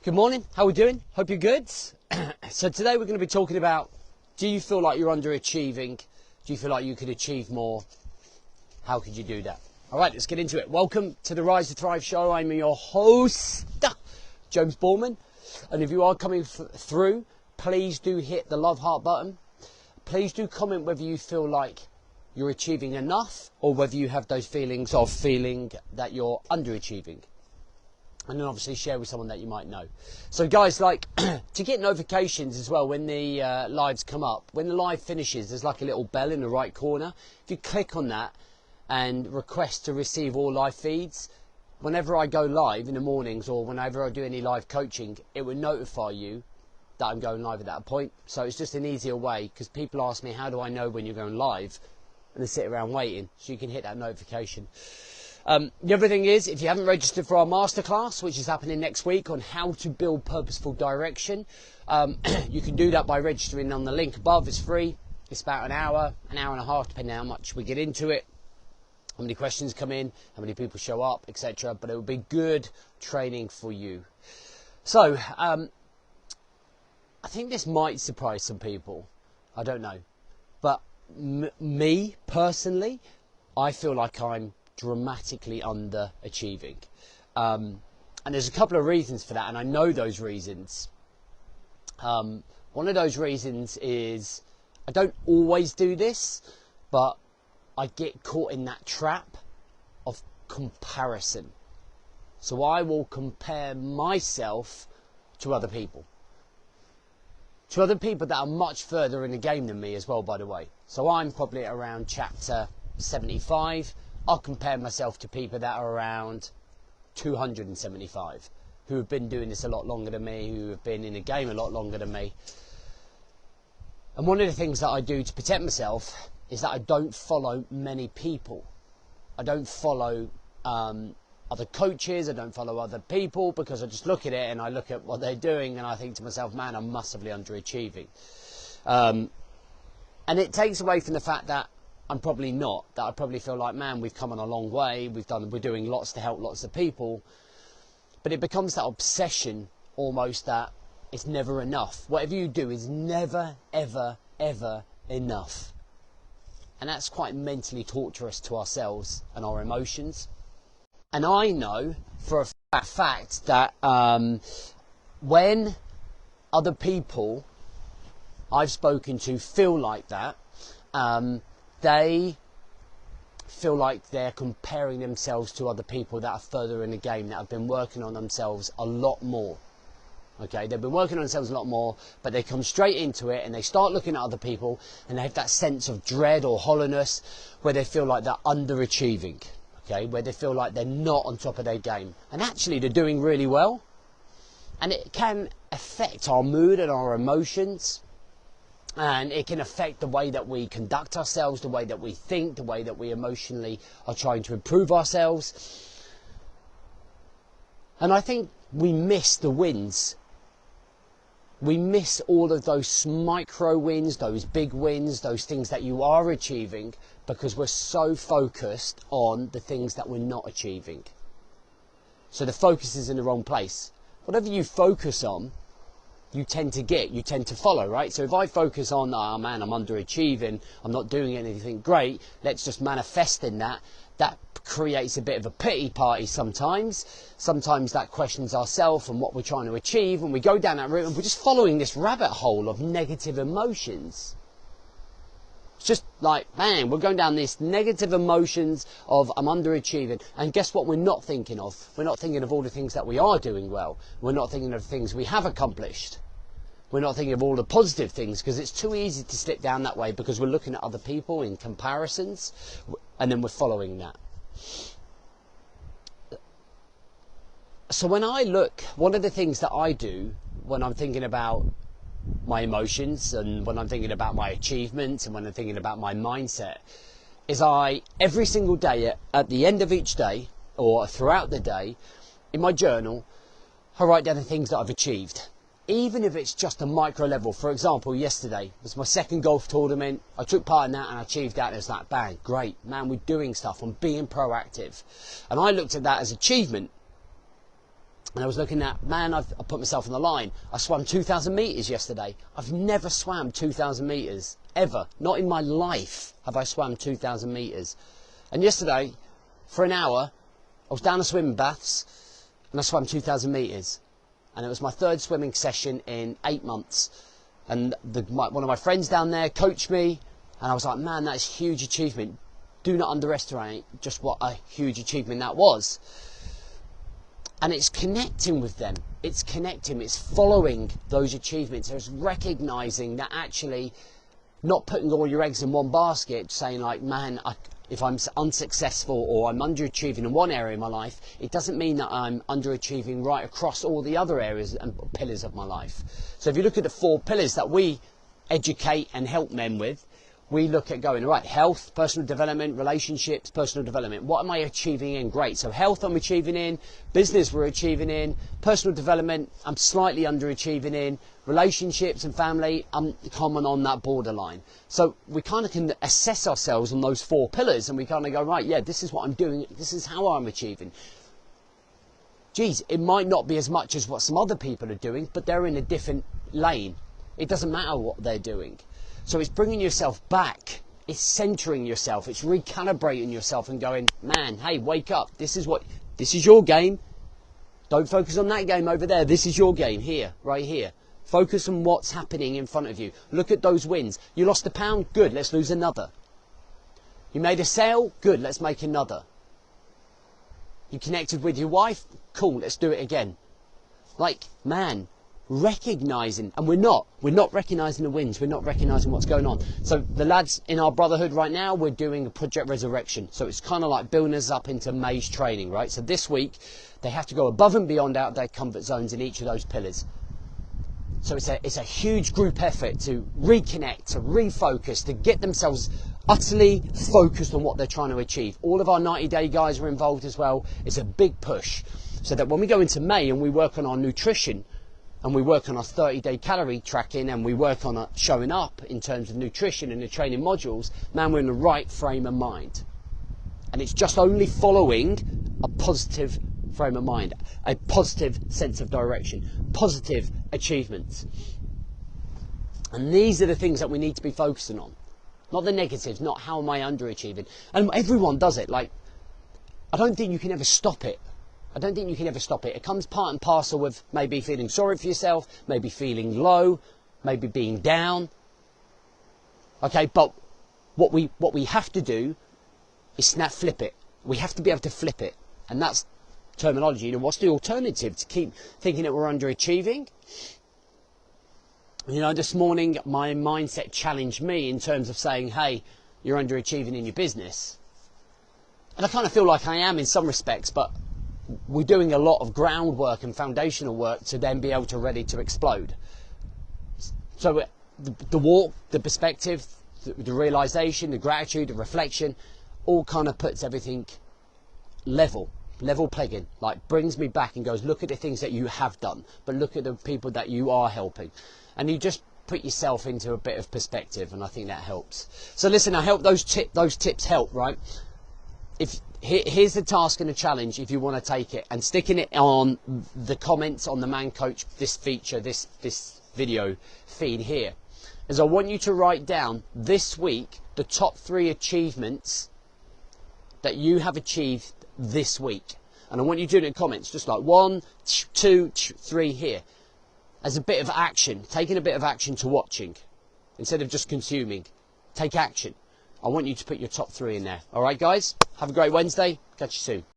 Good morning, how are we doing? Hope you're good. So today we're going to be talking about, do you feel like you're underachieving? Do you feel like you could achieve more? How could you do that? All right, let's get into it. Welcome to the Rise to Thrive show. I'm your host, James Borman. And if you are coming through, please do hit the love heart button. Please do comment whether you feel like you're achieving enough or whether you have those feelings of feeling that you're underachieving. And then obviously share with someone that you might know. So guys, like to get notifications as well when the lives come up, when the live finishes, there's like a little bell in the right corner. If you click on that and request to receive all live feeds, whenever I go live in the mornings or whenever I do any live coaching, it will notify you that I'm going live at that point. So it's just an easier way, because people ask me, how do I know when you're going live? And they sit around waiting, so you can hit that notification. The other thing is, if you haven't registered for our Masterclass, which is happening next week on how to build purposeful direction, you can do that by registering on the link above. It's free. It's about an hour and a half, depending on how much we get into it, how many questions come in, how many people show up, etc. But it will be good training for you. So, I think this might surprise some people. I don't know. But me, personally, I feel like I'm dramatically underachieving, and there's a couple of reasons for that, and I know those reasons. One of those reasons is I don't always do this, but I get caught in that trap of comparison. So I will compare myself to other people that are much further in the game than me as well, by the way. So I'm probably around chapter 75. I'll compare myself to people that are around 275, who have been doing this a lot longer than me, who have been in the game a lot longer than me. And one of the things that I do to protect myself is that I don't follow many people. I don't follow other coaches, I don't follow other people, because I just look at it and I look at what they're doing and I think to myself, man, I'm massively underachieving. And it takes away from the fact that I'm probably not, that I probably feel like, man, we've come on a long way, we're doing lots to help lots of people, but it becomes that obsession almost that it's never enough. Whatever you do is never, ever, ever enough. And that's quite mentally torturous to ourselves and our emotions. And I know for a fact that when other people I've spoken to feel like that, they feel like they're comparing themselves to other people that are further in the game, that have been working on themselves a lot more. Okay, they've been working on themselves a lot more, but they come straight into it and they start looking at other people and they have that sense of dread or hollowness where they feel like they're underachieving. Okay, where they feel like they're not on top of their game. And actually they're doing really well. And it can affect our mood and our emotions. And it can affect the way that we conduct ourselves, the way that we think, the way that we emotionally are trying to improve ourselves. And I think we miss the wins. We miss all of those micro wins, those big wins, those things that you are achieving, because we're so focused on the things that we're not achieving. So the focus is in the wrong place. Whatever you focus on, you tend to follow, right? So if I focus on, oh man, I'm underachieving, I'm not doing anything great, let's just manifest in that. That creates a bit of a pity party sometimes. Sometimes that questions ourselves and what we're trying to achieve, and we go down that route and we're just following this rabbit hole of negative emotions. It's just like, bang, we're going down this negative emotions of I'm underachieving. And guess what we're not thinking of? We're not thinking of all the things that we are doing well. We're not thinking of things we have accomplished. We're not thinking of all the positive things, because it's too easy to slip down that way, because we're looking at other people in comparisons and then we're following that. So when I look, one of the things that I do when I'm thinking about my emotions and when I'm thinking about my achievements and when I'm thinking about my mindset is every single day at the end of each day or throughout the day in my journal, I write down the things that I've achieved. Even if it's just a micro level. For example, yesterday was my second golf tournament. I took part in that and I achieved that. And it's like, bang, great, man, we're doing stuff. I'm being proactive. And I looked at that as achievement. And I was looking at, man, I put myself on the line. I swam 2,000 metres yesterday. I've never swam 2,000 metres, ever. Not in my life have I swam 2,000 metres. And yesterday, for an hour, I was down the swimming baths and I swam 2,000 metres. And it was my third swimming session in 8 months. And one of my friends down there coached me. And I was like, man, that's a huge achievement. Do not underestimate just what a huge achievement that was. And it's connecting with them. It's connecting. It's following those achievements. It's recognizing that actually not putting all your eggs in one basket, saying like, man, if I'm unsuccessful or I'm underachieving in one area of my life, it doesn't mean that I'm underachieving right across all the other areas and pillars of my life. So if you look at the 4 pillars that we educate and help men with, we look at going, right, health, personal development, relationships, personal development. What am I achieving in? Great. So health I'm achieving in, business we're achieving in, personal development I'm slightly underachieving in, relationships and family I'm common on that borderline. So we kind of can assess ourselves on those 4 pillars and we kind of go, right, yeah, this is what I'm doing, this is how I'm achieving. Geez, it might not be as much as what some other people are doing, but they're in a different lane. It doesn't matter what they're doing. So it's bringing yourself back, it's centering yourself, it's recalibrating yourself and going, man, hey, wake up, this is your game. Don't focus on that game over there, this is your game here, right here. Focus on what's happening in front of you. Look at those wins. You lost £1, good, let's lose another. You made a sale, good, let's make another. You connected with your wife, cool, let's do it again. Like, man, recognizing, and we're not recognizing the wins, we're not recognizing what's going on. So the lads in our brotherhood right now, we're doing a Project Resurrection, so it's kind of like building us up into maze training, right? So this week they have to go above and beyond out their comfort zones in each of those pillars. So it's a huge group effort to reconnect, to refocus, to get themselves utterly focused on what they're trying to achieve. All of our 90-day guys are involved as well. It's a big push, so that when we go into May and we work on our nutrition, and we work on our 30-day calorie tracking, and we work on showing up in terms of nutrition and the training modules, man, we're in the right frame of mind. And it's just only following a positive frame of mind, a positive sense of direction, positive achievements. And these are the things that we need to be focusing on. Not the negatives, not how am I underachieving. And everyone does it. Like, I don't think you can ever stop it. I don't think you can ever stop it. It comes part and parcel with maybe feeling sorry for yourself, maybe feeling low, maybe being down. Okay, but what we have to do is flip it. We have to be able to flip it. And that's terminology. You know, what's the alternative to keep thinking that we're underachieving? You know, this morning my mindset challenged me in terms of saying, hey, you're underachieving in your business. And I kind of feel like I am in some respects, but we're doing a lot of groundwork and foundational work to then be able to ready to explode. So the walk, the perspective, the realization, the gratitude, the reflection, all kind of puts everything level pegging, like brings me back and goes, look at the things that you have done, but look at the people that you are helping. And you just put yourself into a bit of perspective, and I think that helps. So listen, I hope those tips help, right? Here's the task and the challenge if you want to take it, and sticking it on the comments on the Man Coach, this feature, this video feed here, is I want you to write down this week the top 3 achievements that you have achieved this week. And I want you to do it in comments, just like 1, 2, 3 here, as a bit of action, taking a bit of action to watching instead of just consuming. Take action. I want you to put your top 3 in there. All right, guys? Have a great Wednesday. Catch you soon.